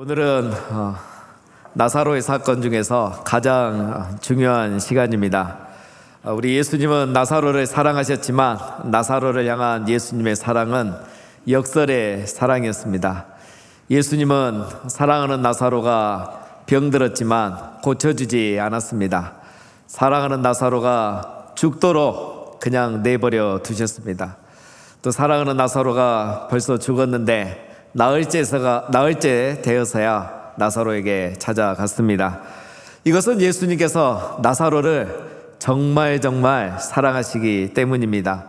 오늘은 나사로의 사건 중에서 가장 중요한 시간입니다. 우리 예수님은 나사로를 사랑하셨지만 나사로를 향한 예수님의 사랑은 역설의 사랑이었습니다. 예수님은 사랑하는 나사로가 병들었지만 고쳐주지 않았습니다. 사랑하는 나사로가 죽도록 그냥 내버려 두셨습니다. 또 사랑하는 나사로가 벌써 죽었는데 나흘째 되어서야 나사로에게 찾아갔습니다. 이것은 예수님께서 나사로를 정말 사랑하시기 때문입니다.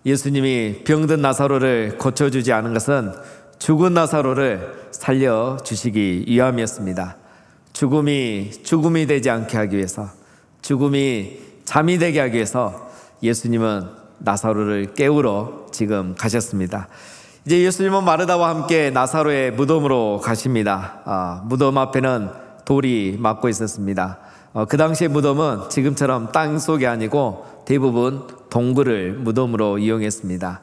예수님이 병든 나사로를 고쳐주지 않은 것은 죽은 나사로를 살려주시기 위함이었습니다. 죽음이 되지 않게 하기 위해서, 죽음이 잠이 되게 하기 위해서 예수님은 나사로를 깨우러 지금 가셨습니다. 이제 예수님은 마르다와 함께 나사로의 무덤으로 가십니다. 무덤 앞에는 돌이 막고 있었습니다. 그 당시의 무덤은 지금처럼 땅 속이 아니고 대부분 동굴을 무덤으로 이용했습니다.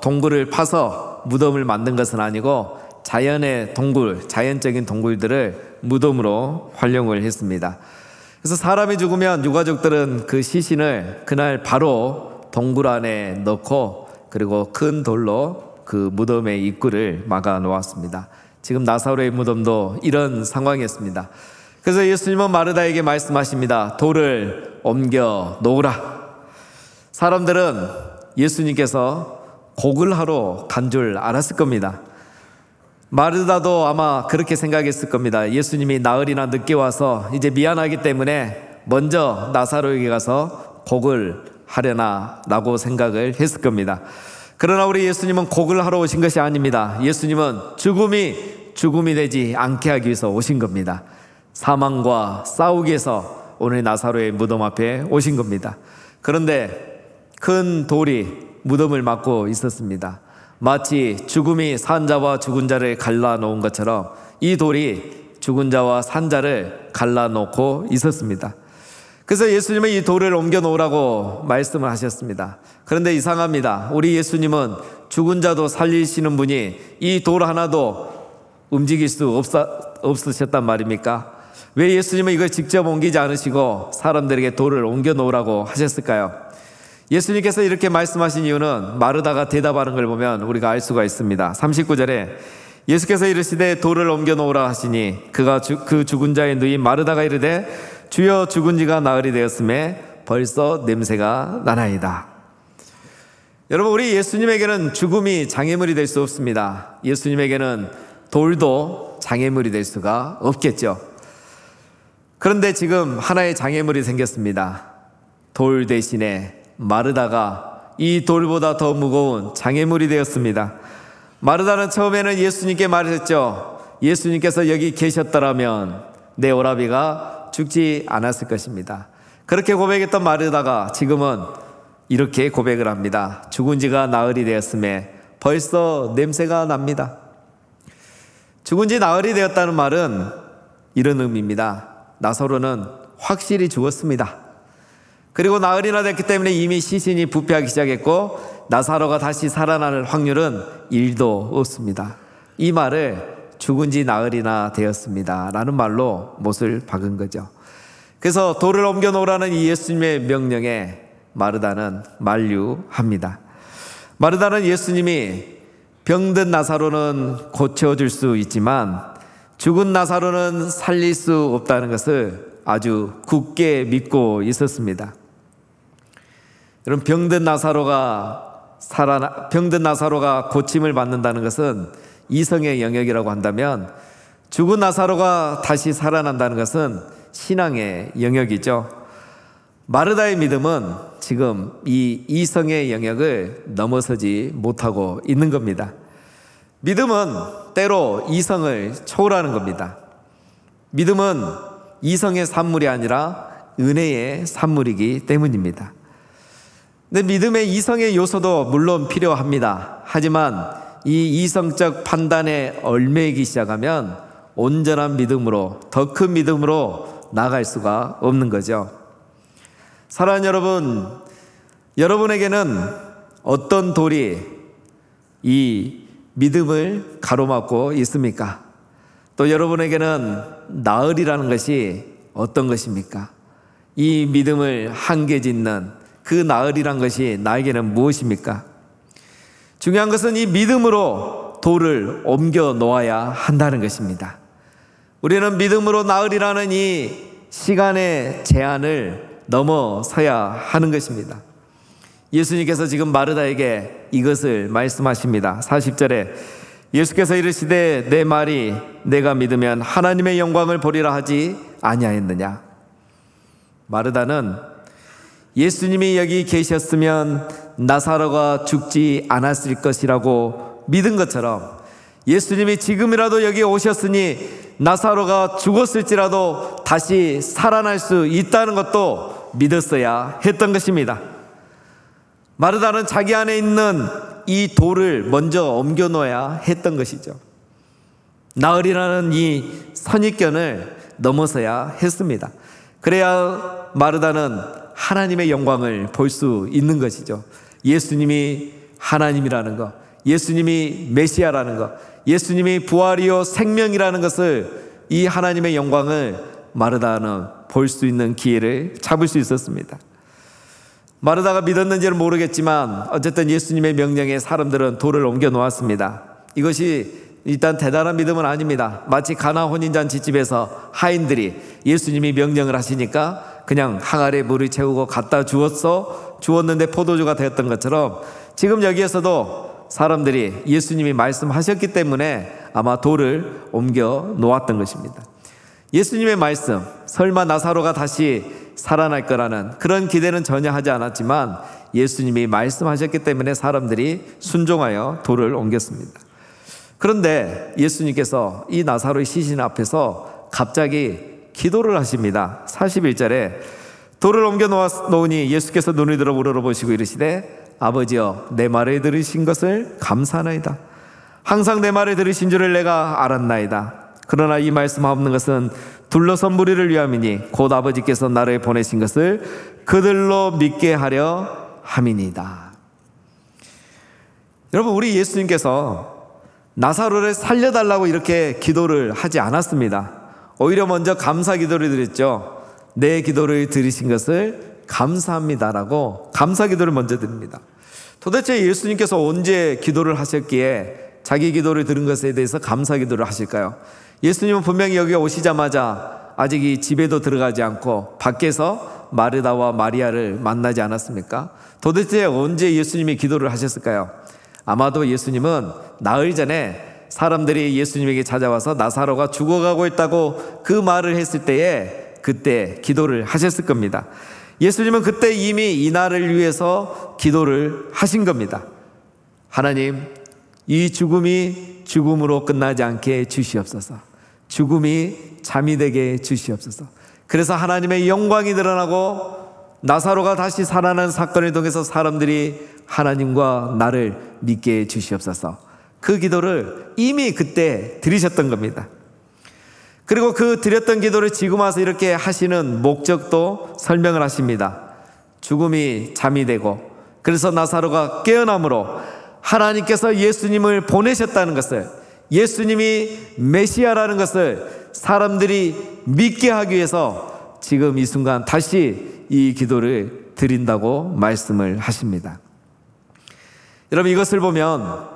동굴을 파서 무덤을 만든 것은 아니고 자연적인 동굴들을 무덤으로 활용을 했습니다. 그래서 사람이 죽으면 유가족들은 그 시신을 그날 바로 동굴 안에 넣고 그리고 큰 돌로 그 무덤의 입구를 막아 놓았습니다. 지금 나사로의 무덤도 이런 상황이었습니다. 그래서 예수님은 마르다에게 말씀하십니다. 돌을 옮겨 놓으라. 사람들은 예수님께서 곡을 하러 간 줄 알았을 겁니다. 마르다도 아마 그렇게 생각했을 겁니다. 예수님이 나흘이나 늦게 와서 이제 미안하기 때문에 먼저 나사로에게 가서 곡을 하려나 라고 생각을 했을 겁니다. 그러나 우리 예수님은 곡을 하러 오신 것이 아닙니다. 예수님은 죽음이 되지 않게 하기 위해서 오신 겁니다. 사망과 싸우기 위해서 오늘 나사로의 무덤 앞에 오신 겁니다. 그런데 큰 돌이 무덤을 막고 있었습니다. 마치 죽음이 산 자와 죽은 자를 갈라놓은 것처럼 이 돌이 죽은 자와 산 자를 갈라놓고 있었습니다. 그래서 예수님은 이 돌을 옮겨 놓으라고 말씀을 하셨습니다. 그런데 이상합니다. 우리 예수님은 죽은 자도 살리시는 분이 이 돌 하나도 움직일 수 없으셨단 말입니까? 왜 예수님은 이걸 직접 옮기지 않으시고 사람들에게 돌을 옮겨 놓으라고 하셨을까요? 예수님께서 이렇게 말씀하신 이유는 마르다가 대답하는 걸 보면 우리가 알 수가 있습니다. 39절에 예수께서 이르시되 돌을 옮겨 놓으라 하시니 그 죽은 자의 누이 마르다가 이르되 주여 죽은 지가 나흘이 되었음에 벌써 냄새가 나나이다. 여러분, 우리 예수님에게는 죽음이 장애물이 될 수 없습니다. 예수님에게는 돌도 장애물이 될 수가 없겠죠. 그런데 지금 하나의 장애물이 생겼습니다. 돌 대신에 마르다가 이 돌보다 더 무거운 장애물이 되었습니다. 마르다는 처음에는 예수님께 말했죠. 예수님께서 여기 계셨더라면 내 오라비가 죽지 않았을 것입니다. 그렇게 고백했던 마르다가 지금은 이렇게 고백을 합니다. 죽은 지가 나흘이 되었음에 벌써 냄새가 납니다. 죽은 지 나흘이 되었다는 말은 이런 의미입니다. 나사로는 확실히 죽었습니다. 그리고 나흘이나 됐기 때문에 이미 시신이 부패하기 시작했고 나사로가 다시 살아날 확률은 1도 없습니다. 이 말을 죽은 지 나흘이나 되었습니다 라는 말로 못을 박은 거죠. 그래서 돌을 옮겨 놓으라는 이 예수님의 명령에 마르다는 만류합니다. 마르다는 예수님이 병든 나사로는 고쳐줄 수 있지만 죽은 나사로는 살릴 수 없다는 것을 아주 굳게 믿고 있었습니다. 여러분, 병든 나사로가 고침을 받는다는 것은 이성의 영역이라고 한다면 죽은 나사로가 다시 살아난다는 것은 신앙의 영역이죠. 마르다의 믿음은 지금 이 이성의 영역을 넘어서지 못하고 있는 겁니다. 믿음은 때로 이성을 초월하는 겁니다. 믿음은 이성의 산물이 아니라 은혜의 산물이기 때문입니다. 근데 믿음의 이성의 요소도 물론 필요합니다. 하지만 이 이성적 판단에 얽매이기 시작하면 온전한 믿음으로, 더 큰 믿음으로 나아갈 수가 없는 거죠. 사랑하는 여러분, 여러분에게는 어떤 돌이 이 믿음을 가로막고 있습니까? 또 여러분에게는 나으리라는 것이 어떤 것입니까? 이 믿음을 한계 짓는 그 나으리란 것이 나에게는 무엇입니까? 중요한 것은 이 믿음으로 돌을 옮겨 놓아야 한다는 것입니다. 우리는 믿음으로 나으리라는 이 시간의 제한을 넘어서야 하는 것입니다. 예수님께서 지금 마르다에게 이것을 말씀하십니다. 40절에 예수께서 이르시되 내 말이 내가 믿으면 하나님의 영광을 보리라 하지 아니하였느냐. 마르다는 예수님이 여기 계셨으면 나사로가 죽지 않았을 것이라고 믿은 것처럼 예수님이 지금이라도 여기 오셨으니 나사로가 죽었을지라도 다시 살아날 수 있다는 것도 믿었어야 했던 것입니다. 마르다는 자기 안에 있는 이 돌을 먼저 옮겨 놓아야 했던 것이죠. 나으리라는 이 선입견을 넘어서야 했습니다. 그래야 마르다는 하나님의 영광을 볼 수 있는 것이죠. 예수님이 하나님이라는 것, 예수님이 메시아라는 것, 예수님이 부활이요 생명이라는 것을, 이 하나님의 영광을 마르다는 볼 수 있는 기회를 잡을 수 있었습니다. 마르다가 믿었는지는 모르겠지만 어쨌든 예수님의 명령에 사람들은 돌을 옮겨 놓았습니다. 이것이 일단 대단한 믿음은 아닙니다. 마치 가나 혼인잔치집에서 하인들이 예수님이 명령을 하시니까 그냥 항아리에 물을 채우고 갖다 주었는데 포도주가 되었던 것처럼 지금 여기에서도 사람들이 예수님이 말씀하셨기 때문에 아마 돌을 옮겨 놓았던 것입니다. 예수님의 말씀, 설마 나사로가 다시 살아날 거라는 그런 기대는 전혀 하지 않았지만 예수님이 말씀하셨기 때문에 사람들이 순종하여 돌을 옮겼습니다. 그런데 예수님께서 이 나사로의 시신 앞에서 갑자기 기도를 하십니다. 41절에 돌을 옮겨 놓으니 예수께서 눈을 들어 우러러보시고 이르시되 아버지여 내 말을 들으신 것을 감사하나이다. 항상 내 말을 들으신 줄을 내가 알았나이다. 그러나 이 말씀하옵는 것은 둘러선 무리를 위함이니 곧 아버지께서 나를 보내신 것을 그들로 믿게 하려 함이니이다. 여러분, 우리 예수님께서 나사로를 살려달라고 이렇게 기도를 하지 않았습니다. 오히려 먼저 감사 기도를 드렸죠. 내 기도를 들으신 것을 감사합니다라고 감사 기도를 먼저 드립니다. 도대체 예수님께서 언제 기도를 하셨기에 자기 기도를 들은 것에 대해서 감사 기도를 하실까요? 예수님은 분명히 여기 오시자마자 아직 이 집에도 들어가지 않고 밖에서 마르다와 마리아를 만나지 않았습니까? 도대체 언제 예수님이 기도를 하셨을까요? 아마도 예수님은 나흘 전에 사람들이 예수님에게 찾아와서 나사로가 죽어가고 있다고 그 말을 했을 때에 그때 기도를 하셨을 겁니다. 예수님은 그때 이미 이날을 위해서 기도를 하신 겁니다. 하나님, 이 죽음이 죽음으로 끝나지 않게 주시옵소서. 죽음이 잠이 되게 주시옵소서. 그래서 하나님의 영광이 드러나고 나사로가 다시 살아난 사건을 통해서 사람들이 하나님과 나를 믿게 주시옵소서. 그 기도를 이미 그때 드리셨던 겁니다. 그리고 그 드렸던 기도를 지금 와서 이렇게 하시는 목적도 설명을 하십니다. 죽음이 잠이 되고 그래서 나사로가 깨어남으로 하나님께서 예수님을 보내셨다는 것을, 예수님이 메시아라는 것을 사람들이 믿게 하기 위해서 지금 이 순간 다시 이 기도를 드린다고 말씀을 하십니다. 여러분, 이것을 보면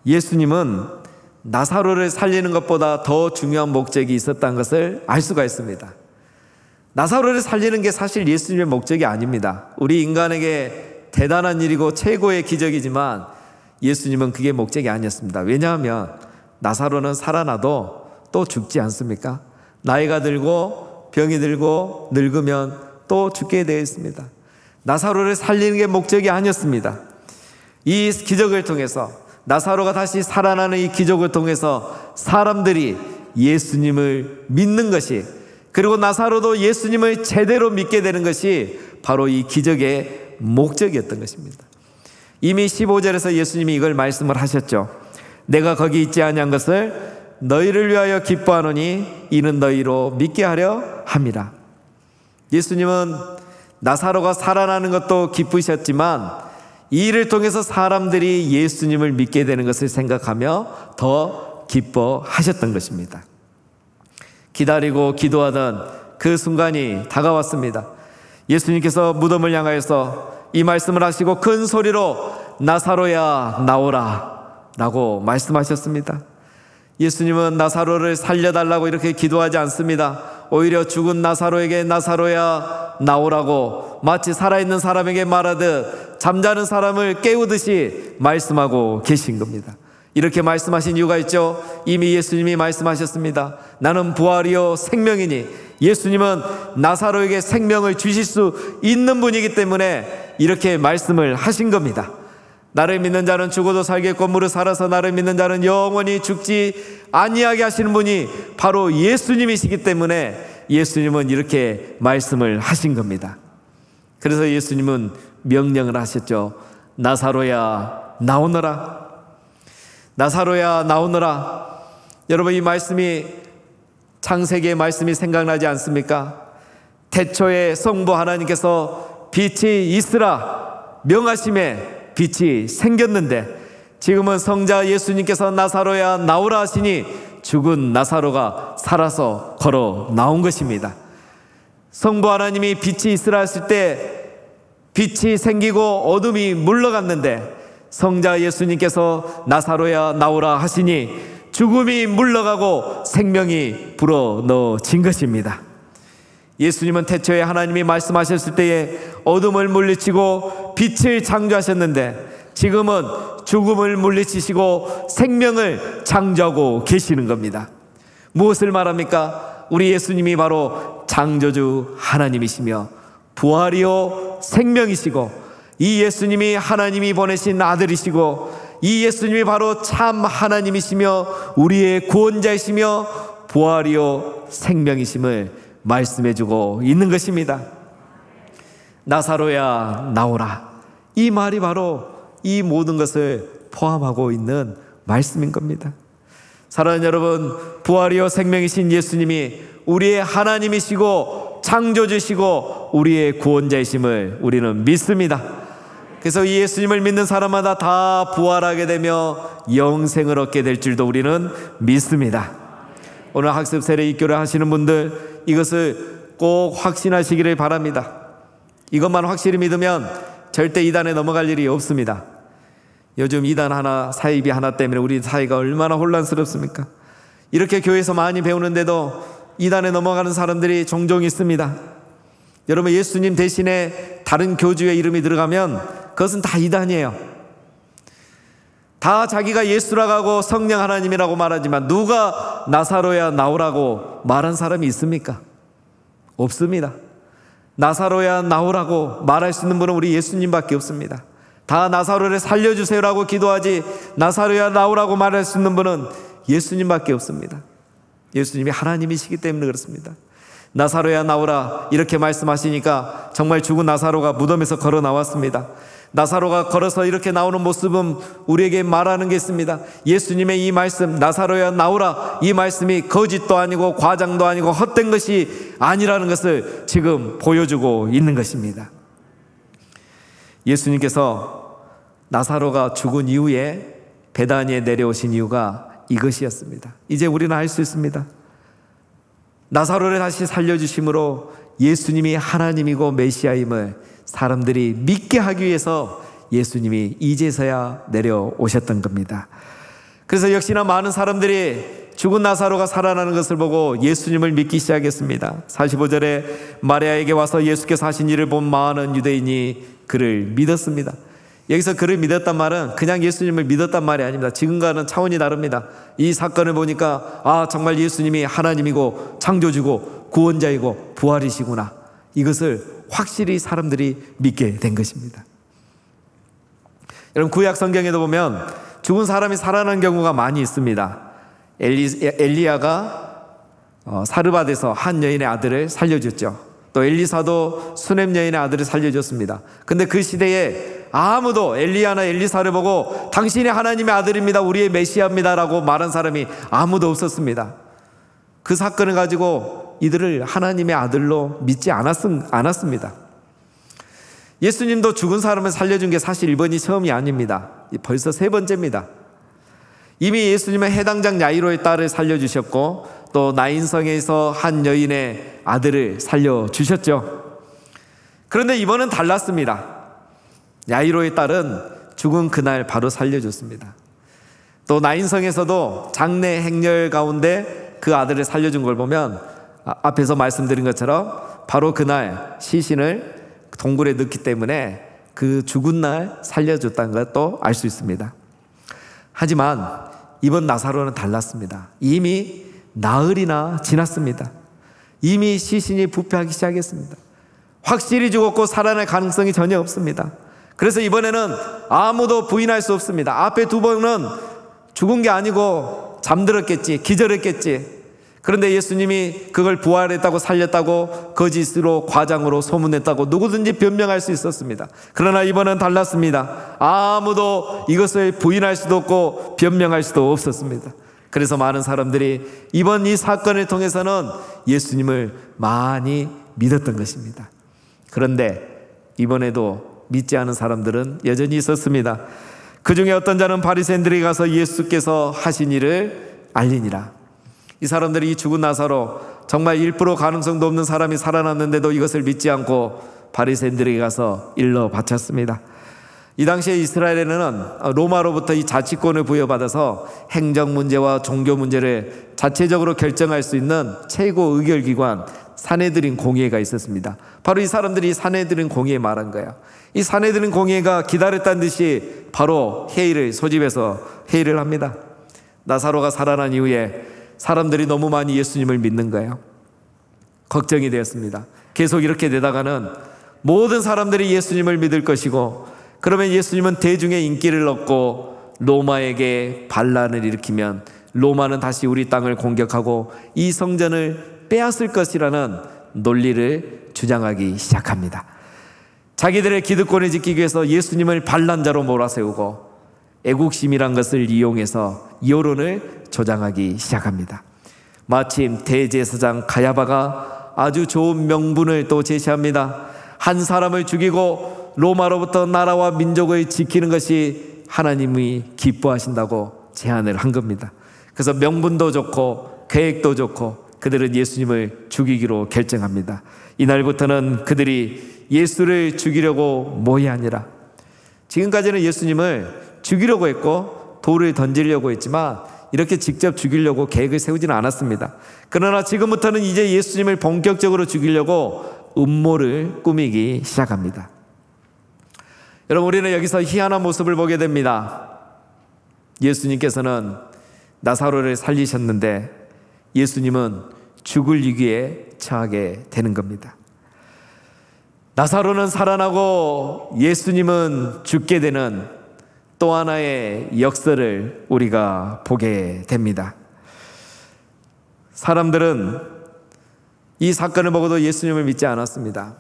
예수님은 나사로를 살리는 것보다 더 중요한 목적이 있었다는 것을 알 수가 있습니다. 나사로를 살리는 게 사실 예수님의 목적이 아닙니다. 우리 인간에게 대단한 일이고 최고의 기적이지만 예수님은 그게 목적이 아니었습니다. 왜냐하면 나사로는 살아나도 또 죽지 않습니까? 나이가 들고 병이 들고 늙으면 또 죽게 되어 있습니다. 나사로를 살리는 게 목적이 아니었습니다. 이 기적을 통해서, 나사로가 다시 살아나는 이 기적을 통해서 사람들이 예수님을 믿는 것이, 그리고 나사로도 예수님을 제대로 믿게 되는 것이 바로 이 기적의 목적이었던 것입니다. 이미 15절에서 예수님이 이걸 말씀을 하셨죠. 내가 거기 있지 아니한 것을 너희를 위하여 기뻐하노니 이는 너희로 믿게 하려 함이라. 예수님은 나사로가 살아나는 것도 기쁘셨지만 이 일을 통해서 사람들이 예수님을 믿게 되는 것을 생각하며 더 기뻐하셨던 것입니다. 기다리고 기도하던 그 순간이 다가왔습니다. 예수님께서 무덤을 향하여서 이 말씀을 하시고 큰 소리로 나사로야 나오라 라고 말씀하셨습니다. 예수님은 나사로를 살려달라고 이렇게 기도하지 않습니다. 오히려 죽은 나사로에게 나사로야 나오라고 마치 살아있는 사람에게 말하듯 잠자는 사람을 깨우듯이 말씀하고 계신 겁니다. 이렇게 말씀하신 이유가 있죠. 이미 예수님이 말씀하셨습니다. 나는 부활이요 생명이니, 예수님은 나사로에게 생명을 주실 수 있는 분이기 때문에 이렇게 말씀을 하신 겁니다. 나를 믿는 자는 죽어도 살겠고 무릇 살아서 나를 믿는 자는 영원히 죽지 아니하게 하시는 분이 바로 예수님이시기 때문에 예수님은 이렇게 말씀을 하신 겁니다. 그래서 예수님은 명령을 하셨죠. 나사로야 나오너라. 나사로야 나오너라. 여러분, 이 말씀이 창세기의 말씀이 생각나지 않습니까? 태초에 성부 하나님께서 빛이 있으라 명하심에 빛이 생겼는데, 지금은 성자 예수님께서 나사로야 나오라 하시니 죽은 나사로가 살아서 걸어 나온 것입니다. 성부 하나님이 빛이 있으라 했을 때 빛이 생기고 어둠이 물러갔는데, 성자 예수님께서 나사로야 나오라 하시니 죽음이 물러가고 생명이 불어넣어진 것입니다. 예수님은 태초에 하나님이 말씀하셨을 때에 어둠을 물리치고 빛을 창조하셨는데, 지금은 죽음을 물리치시고 생명을 창조하고 계시는 겁니다. 무엇을 말합니까? 우리 예수님이 바로 창조주 하나님이시며 부활이요 생명이시고, 이 예수님이 하나님이 보내신 아들이시고, 이 예수님이 바로 참 하나님이시며 우리의 구원자이시며 부활이요 생명이심을 말씀해주고 있는 것입니다. 나사로야 나오라. 이 말이 바로 이 모든 것을 포함하고 있는 말씀인 겁니다. 사랑하는 여러분, 부활이요 생명이신 예수님이 우리의 하나님이시고 창조주시고 우리의 구원자이심을 우리는 믿습니다. 그래서 이 예수님을 믿는 사람마다 다 부활하게 되며 영생을 얻게 될 줄도 우리는 믿습니다. 오늘 학습 세례 입교를 하시는 분들, 이것을 꼭 확신하시기를 바랍니다. 이것만 확실히 믿으면 절대 이단에 넘어갈 일이 없습니다. 요즘 이단 하나, 사이비 하나 때문에 우리 사이가 얼마나 혼란스럽습니까? 이렇게 교회에서 많이 배우는데도 이단에 넘어가는 사람들이 종종 있습니다. 여러분, 예수님 대신에 다른 교주의 이름이 들어가면 그것은 다 이단이에요. 다 자기가 예수라고 하고 성령 하나님이라고 말하지만 누가 나사로야 나오라고 말한 사람이 있습니까? 없습니다. 나사로야 나오라고 말할 수 있는 분은 우리 예수님밖에 없습니다. 다 나사로를 살려주세요라고 기도하지 나사로야 나오라고 말할 수 있는 분은 예수님밖에 없습니다. 예수님이 하나님이시기 때문에 그렇습니다. 나사로야 나오라 이렇게 말씀하시니까 정말 죽은 나사로가 무덤에서 걸어 나왔습니다. 나사로가 걸어서 이렇게 나오는 모습은 우리에게 말하는 게 있습니다. 예수님의 이 말씀, 나사로야 나오라, 이 말씀이 거짓도 아니고 과장도 아니고 헛된 것이 아니라는 것을 지금 보여주고 있는 것입니다. 예수님께서 나사로가 죽은 이후에 베다니에 내려오신 이유가 이것이었습니다. 이제 우리는 알 수 있습니다. 나사로를 다시 살려주심으로 예수님이 하나님이고 메시아임을 사람들이 믿게 하기 위해서 예수님이 이제서야 내려오셨던 겁니다. 그래서 역시나 많은 사람들이 죽은 나사로가 살아나는 것을 보고 예수님을 믿기 시작했습니다. 45절에 마리아에게 와서 예수께서 하신 일을 본 많은 유대인이 그를 믿었습니다. 여기서 그를 믿었단 말은 그냥 예수님을 믿었단 말이 아닙니다. 지금과는 차원이 다릅니다. 이 사건을 보니까 정말 예수님이 하나님이고 창조주고 구원자이고 부활이시구나, 이것을 확실히 사람들이 믿게 된 것입니다. 여러분, 구약 성경에도 보면 죽은 사람이 살아난 경우가 많이 있습니다. 엘리야가 사르밧에서 한 여인의 아들을 살려줬죠. 또 엘리사도 수넴 여인의 아들을 살려줬습니다. 근데 그 시대에 아무도 엘리야나 엘리사를 보고 당신이 하나님의 아들입니다, 우리의 메시아입니다 라고 말한 사람이 아무도 없었습니다. 그 사건을 가지고 이들을 하나님의 아들로 믿지 않았습니다. 예수님도 죽은 사람을 살려준 게 사실 이번이 처음이 아닙니다. 벌써 세 번째입니다. 이미 예수님은 해당장 야이로의 딸을 살려주셨고 또 나인성에서 한 여인의 아들을 살려주셨죠. 그런데 이번은 달랐습니다. 야이로의 딸은 죽은 그날 바로 살려줬습니다. 또 나인성에서도 장래 행렬 가운데 그 아들을 살려준 걸 보면 앞에서 말씀드린 것처럼 바로 그날 시신을 동굴에 넣기 때문에 그 죽은 날 살려줬다는 것도 알 수 있습니다. 하지만 이번 나사로는 달랐습니다. 이미 나흘이나 지났습니다. 이미 시신이 부패하기 시작했습니다. 확실히 죽었고 살아날 가능성이 전혀 없습니다. 그래서 이번에는 아무도 부인할 수 없습니다. 앞에 두 번은 죽은 게 아니고 잠들었겠지, 기절했겠지. 그런데 예수님이 그걸 부활했다고 살렸다고 거짓으로 과장으로 소문냈다고 누구든지 변명할 수 있었습니다. 그러나 이번은 달랐습니다. 아무도 이것을 부인할 수도 없고 변명할 수도 없었습니다. 그래서 많은 사람들이 이번 이 사건을 통해서는 예수님을 많이 믿었던 것입니다. 그런데 이번에도 믿지 않은 사람들은 여전히 있었습니다. 그 중에 어떤 자는 바리새인들이 가서 예수께서 하신 일을 알리니라. 이 사람들이 이 죽은 나사로 정말 1% 가능성도 없는 사람이 살아났는데도 이것을 믿지 않고 바리새인들에게 가서 일러 바쳤습니다. 이 당시에 이스라엘에는 로마로부터 이 자치권을 부여받아서 행정 문제와 종교 문제를 자체적으로 결정할 수 있는 최고 의결기관 산헤드린 공의회가 있었습니다. 바로 이 사람들이 산헤드린 공의회 말한 거예요. 이 산헤드린 공의회가 기다렸다는 듯이 바로 회의를 소집해서 회의를 합니다. 나사로가 살아난 이후에 사람들이 너무 많이 예수님을 믿는 거예요. 걱정이 되었습니다. 계속 이렇게 되다가는 모든 사람들이 예수님을 믿을 것이고, 그러면 예수님은 대중의 인기를 얻고 로마에게 반란을 일으키면 로마는 다시 우리 땅을 공격하고 이 성전을 빼앗을 것이라는 논리를 주장하기 시작합니다. 자기들의 기득권을 지키기 위해서 예수님을 반란자로 몰아세우고 애국심이란 것을 이용해서 여론을 조장하기 시작합니다. 마침 대제사장 가야바가 아주 좋은 명분을 또 제시합니다. 한 사람을 죽이고 로마로부터 나라와 민족을 지키는 것이 하나님이 기뻐하신다고 제안을 한 겁니다. 그래서 명분도 좋고 계획도 좋고 그들은 예수님을 죽이기로 결정합니다. 이날부터는 그들이 예수를 죽이려고 모의하니라. 지금까지는 예수님을 죽이려고 했고 돌을 던지려고 했지만 이렇게 직접 죽이려고 계획을 세우지는 않았습니다. 그러나 지금부터는 이제 예수님을 본격적으로 죽이려고 음모를 꾸미기 시작합니다. 여러분, 우리는 여기서 희한한 모습을 보게 됩니다. 예수님께서는 나사로를 살리셨는데 예수님은 죽을 위기에 처하게 되는 겁니다. 나사로는 살아나고 예수님은 죽게 되는 또 하나의 역설을 우리가 보게 됩니다. 사람들은 이 사건을 보고도 예수님을 믿지 않았습니다.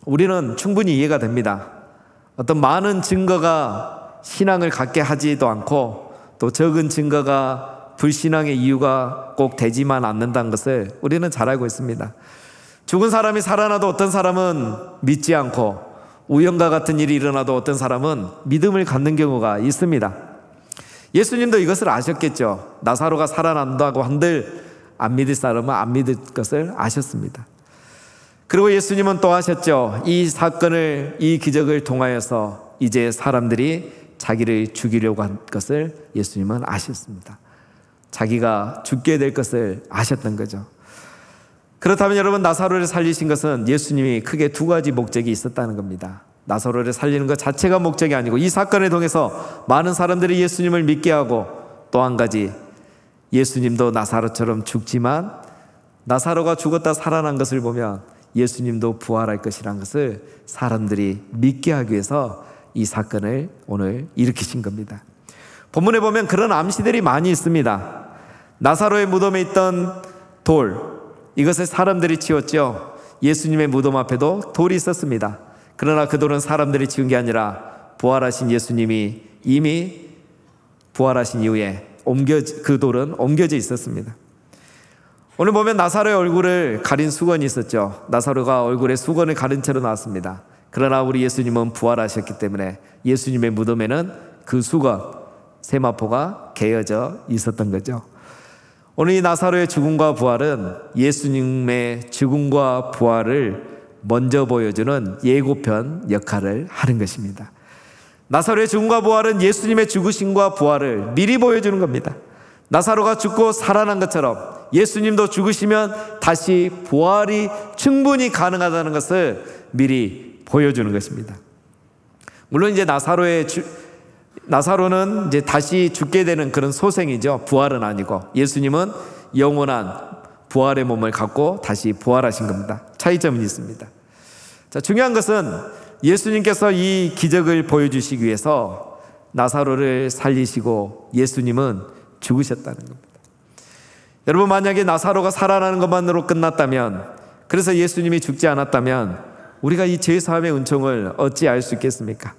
우리는 충분히 이해가 됩니다. 어떤 많은 증거가 신앙을 갖게 하지도 않고 또 적은 증거가 불신앙의 이유가 꼭 되지만 않는다는 것을 우리는 잘 알고 있습니다. 죽은 사람이 살아나도 어떤 사람은 믿지 않고 우연과 같은 일이 일어나도 어떤 사람은 믿음을 갖는 경우가 있습니다. 예수님도 이것을 아셨겠죠. 나사로가 살아난다고 한들 안 믿을 사람은 안 믿을 것을 아셨습니다. 그리고 예수님은 또 하셨죠. 이 사건을, 이 기적을 통하여서 이제 사람들이 자기를 죽이려고 한 것을 예수님은 아셨습니다. 자기가 죽게 될 것을 아셨던 거죠. 그렇다면 여러분, 나사로를 살리신 것은 예수님이 크게 두 가지 목적이 있었다는 겁니다. 나사로를 살리는 것 자체가 목적이 아니고 이 사건을 통해서 많은 사람들이 예수님을 믿게 하고 또 한 가지, 예수님도 나사로처럼 죽지만 나사로가 죽었다 살아난 것을 보면 예수님도 부활할 것이라는 것을 사람들이 믿게 하기 위해서 이 사건을 오늘 일으키신 겁니다. 본문에 보면 그런 암시들이 많이 있습니다. 나사로의 무덤에 있던 돌, 이것을 사람들이 치웠죠. 예수님의 무덤 앞에도 돌이 있었습니다. 그러나 그 돌은 사람들이 치운 게 아니라 부활하신 예수님이 이미 부활하신 이후에 그 돌은 옮겨져 있었습니다. 오늘 보면 나사로의 얼굴을 가린 수건이 있었죠. 나사로가 얼굴에 수건을 가린 채로 나왔습니다. 그러나 우리 예수님은 부활하셨기 때문에 예수님의 무덤에는 그 수건, 세마포가 개어져 있었던 거죠. 오늘 이 나사로의 죽음과 부활은 예수님의 죽음과 부활을 먼저 보여주는 예고편 역할을 하는 것입니다. 나사로의 죽음과 부활은 예수님의 죽으심과 부활을 미리 보여주는 겁니다. 나사로가 죽고 살아난 것처럼 예수님도 죽으시면 다시 부활이 충분히 가능하다는 것을 미리 보여주는 것입니다. 물론 이제 나사로는 이제 다시 죽게 되는 그런 소생이죠. 부활은 아니고 예수님은 영원한 부활의 몸을 갖고 다시 부활하신 겁니다. 차이점은 있습니다. 자, 중요한 것은 예수님께서 이 기적을 보여주시기 위해서 나사로를 살리시고 예수님은 죽으셨다는 겁니다. 여러분, 만약에 나사로가 살아나는 것만으로 끝났다면, 그래서 예수님이 죽지 않았다면 우리가 이 죄사함의 은총을 어찌 알 수 있겠습니까?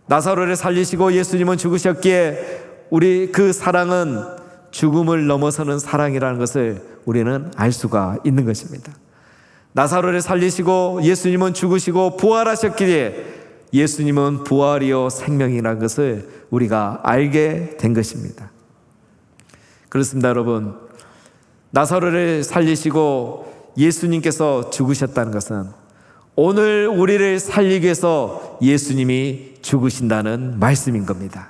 나사로를 살리시고 예수님은 죽으셨기에 우리 그 사랑은 죽음을 넘어서는 사랑이라는 것을 우리는 알 수가 있는 것입니다. 나사로를 살리시고 예수님은 죽으시고 부활하셨기에 예수님은 부활이요 생명이라는 것을 우리가 알게 된 것입니다. 그렇습니다, 여러분. 나사로를 살리시고 예수님께서 죽으셨다는 것은 오늘 우리를 살리기 위해서 예수님이 죽으신다는 말씀인 겁니다.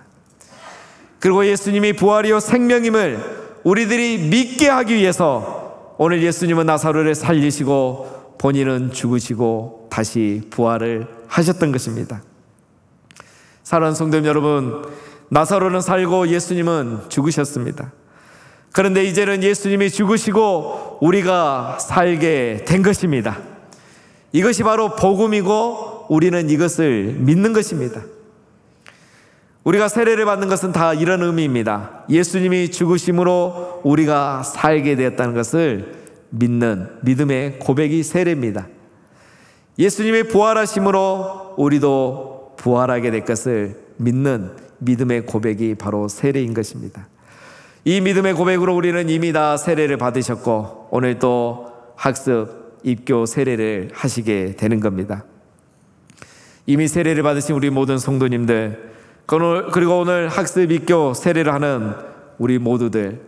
그리고 예수님이 부활이요 생명임을 우리들이 믿게 하기 위해서 오늘 예수님은 나사로를 살리시고 본인은 죽으시고 다시 부활을 하셨던 것입니다. 사랑하는 성도님 여러분, 나사로는 살고 예수님은 죽으셨습니다. 그런데 이제는 예수님이 죽으시고 우리가 살게 된 것입니다. 이것이 바로 복음이고 우리는 이것을 믿는 것입니다. 우리가 세례를 받는 것은 다 이런 의미입니다. 예수님이 죽으심으로 우리가 살게 되었다는 것을 믿는 믿음의 고백이 세례입니다. 예수님의 부활하심으로 우리도 부활하게 될 것을 믿는 믿음의 고백이 바로 세례인 것입니다. 이 믿음의 고백으로 우리는 이미 다 세례를 받으셨고 오늘 또 학습, 입교, 세례를 하시게 되는 겁니다. 이미 세례를 받으신 우리 모든 성도님들, 그리고 오늘 학습, 입교, 세례를 하는 우리 모두들,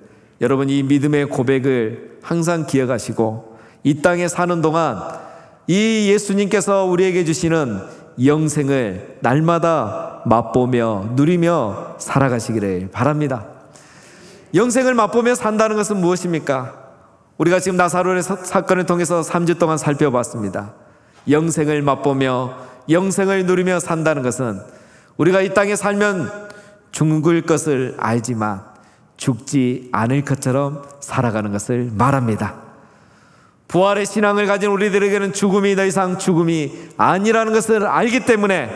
여러분 이 믿음의 고백을 항상 기억하시고 이 땅에 사는 동안 이 예수님께서 우리에게 주시는 영생을 날마다 맛보며 누리며 살아가시기를 바랍니다. 영생을 맛보며 산다는 것은 무엇입니까? 우리가 지금 나사로의 사건을 통해서 3주 동안 살펴봤습니다. 영생을 맛보며 영생을 누리며 산다는 것은 우리가 이 땅에 살면 죽을 것을 알지만 죽지 않을 것처럼 살아가는 것을 말합니다. 부활의 신앙을 가진 우리들에게는 죽음이 더 이상 죽음이 아니라는 것을 알기 때문에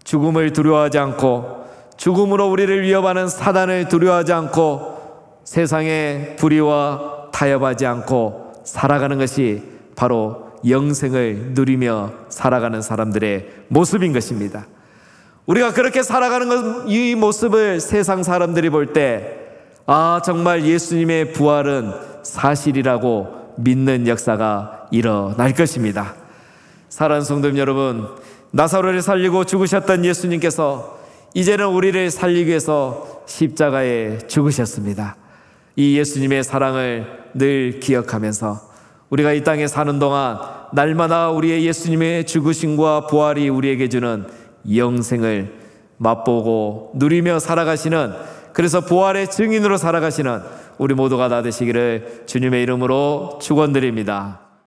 죽음을 두려워하지 않고 죽음으로 우리를 위협하는 사단을 두려워하지 않고 세상의 불의와 타협하지 않고 살아가는 것이 바로 영생을 누리며 살아가는 사람들의 모습인 것입니다. 우리가 그렇게 살아가는 이 모습을 세상 사람들이 볼 때 정말 예수님의 부활은 사실이라고 믿는 역사가 일어날 것입니다. 사랑하는 성도님 여러분, 나사로를 살리고 죽으셨던 예수님께서 이제는 우리를 살리기 위해서 십자가에 죽으셨습니다. 이 예수님의 사랑을 늘 기억하면서 우리가 이 땅에 사는 동안 날마다 우리의 예수님의 죽으심과 부활이 우리에게 주는 영생을 맛보고 누리며 살아가시는, 그래서 부활의 증인으로 살아가시는 우리 모두가 다 되시기를 주님의 이름으로 축원드립니다.